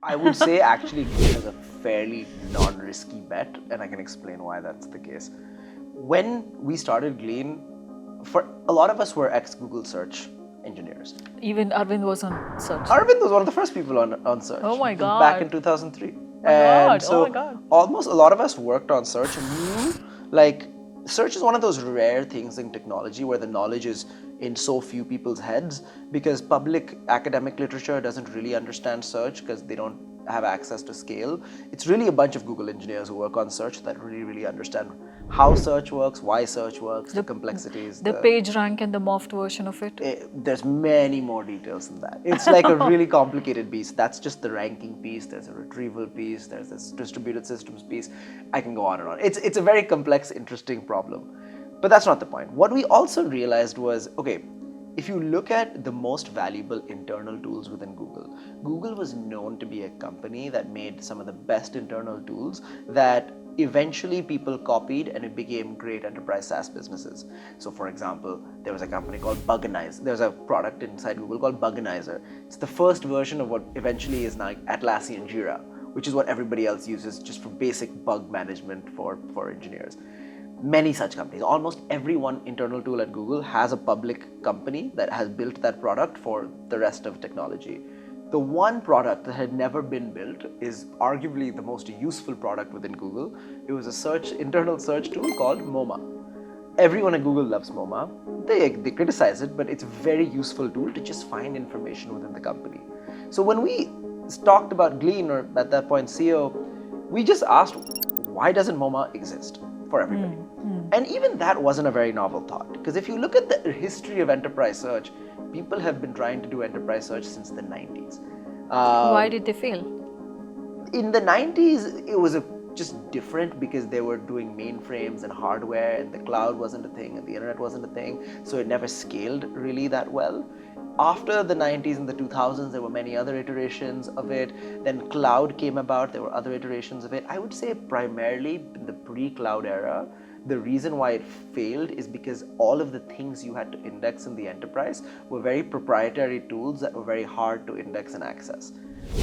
I would say actually Glean is a fairly non-risky bet, and I can explain why that's the case. When we started Glean, for a lot of us were ex-Google search engineers. Even Arvind was on search. Arvind was one of the first people on search. Oh my God. Back in 2003. God. So Oh my God. almost a lot of us worked on search and knew, like, search is one of those rare things in technology where the knowledge is in so few people's heads, because public academic literature doesn't really understand search because they don't have access to scale. It's really a bunch of Google engineers who work on search that really understand how search works, why search works, the complexities. The page rank and the morphed version of it. There's many more details than that. It's like a really complicated beast. That's just the ranking piece. There's a retrieval piece. There's this distributed systems piece. I can go on and on. It's a very complex, interesting problem. But that's not the point. What we also realized was, okay, if you look at the most valuable internal tools within Google, Google was known to be a company that made some of the best internal tools that eventually people copied, and it became great enterprise SaaS businesses. So for example, there was a company called Buganizer. There's a product inside Google called Buganizer. It's the first version of what eventually is now Atlassian Jira, which is what everybody else uses just for basic bug management for engineers. Many such companies, almost every one internal tool at Google has a public company that has built that product for the rest of technology. The one product that had never been built is arguably the most useful product within Google. It was a internal search tool called MoMA. Everyone at Google loves MoMA. They criticize it, but it's a very useful tool to just find information within the company. So when we talked about Glean, or at that point CEO, we just asked, why doesn't MoMA exist for everybody? And even that wasn't a very novel thought, because if you look at the history of enterprise search, people have been trying to do enterprise search since the 90s. Why did they fail? In the 90s, it was just different because they were doing mainframes and hardware, and the cloud wasn't a thing and the internet wasn't a thing, so it never scaled really that well. After the 90s and the 2000s, there were many other iterations of it. Then cloud came about, there were other iterations of it. I would say primarily in the pre-cloud era, the reason why it failed is because all of the things you had to index in the enterprise were very proprietary tools that were very hard to index and access.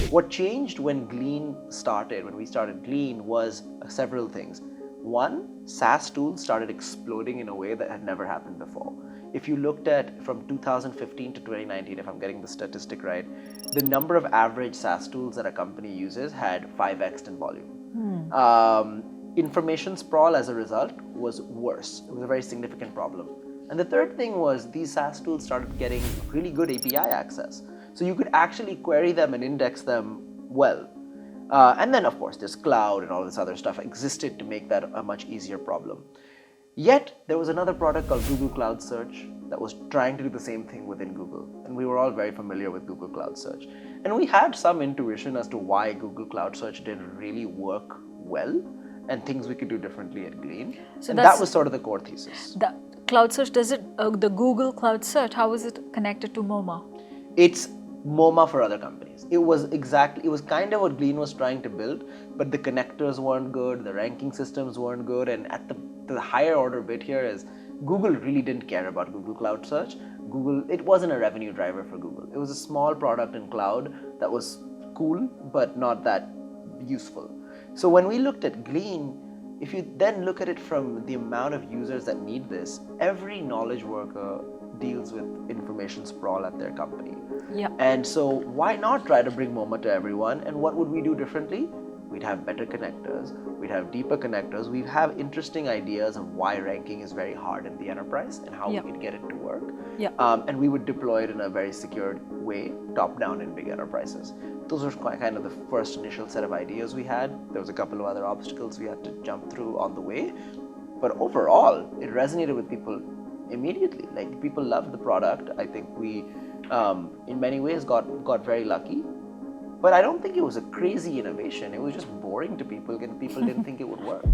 What changed when we started Glean, was several things. One, SaaS tools started exploding in a way that had never happened before. If you looked at from 2015 to 2019, if I'm getting the statistic right, the number of average SaaS tools that a company uses had 5x in volume. Information sprawl as a result was worse. It was a very significant problem. And the third thing was these SaaS tools started getting really good API access. So you could actually query them and index them well. And then of course there's cloud and all this other stuff existed to make that a much easier problem. Yet there was another product called Google Cloud Search that was trying to do the same thing within Google. And we were all very familiar with Google Cloud Search. And we had some intuition as to why Google Cloud Search didn't really work well, and things we could do differently at Glean. So and that was sort of the core thesis. The Cloud Search, the Google Cloud Search, how is it connected to MoMA? It's MoMA for other companies. It was kind of what Glean was trying to build, but the connectors weren't good, the ranking systems weren't good, and at the higher order bit here is Google really didn't care about Google Cloud Search. It wasn't a revenue driver for Google. It was a small product in cloud that was cool, but not that useful. So when we looked at Glean, if you then look at it from the amount of users that need this, every knowledge worker deals with information sprawl at their company. Yeah. And so why not try to bring MoMA to everyone? And what would we do differently? We'd have better connectors, we'd have deeper connectors, we'd have interesting ideas of why ranking is very hard in the enterprise and how we could get it to work. Yeah. And we would deploy it in a very secured way, top down in big enterprises. Those were kind of the first initial set of ideas we had. There was a couple of other obstacles we had to jump through on the way. But overall, it resonated with people immediately. Like, people loved the product. I think we, in many ways, got very lucky. But I don't think it was a crazy innovation. It was just boring to people, and people didn't think it would work.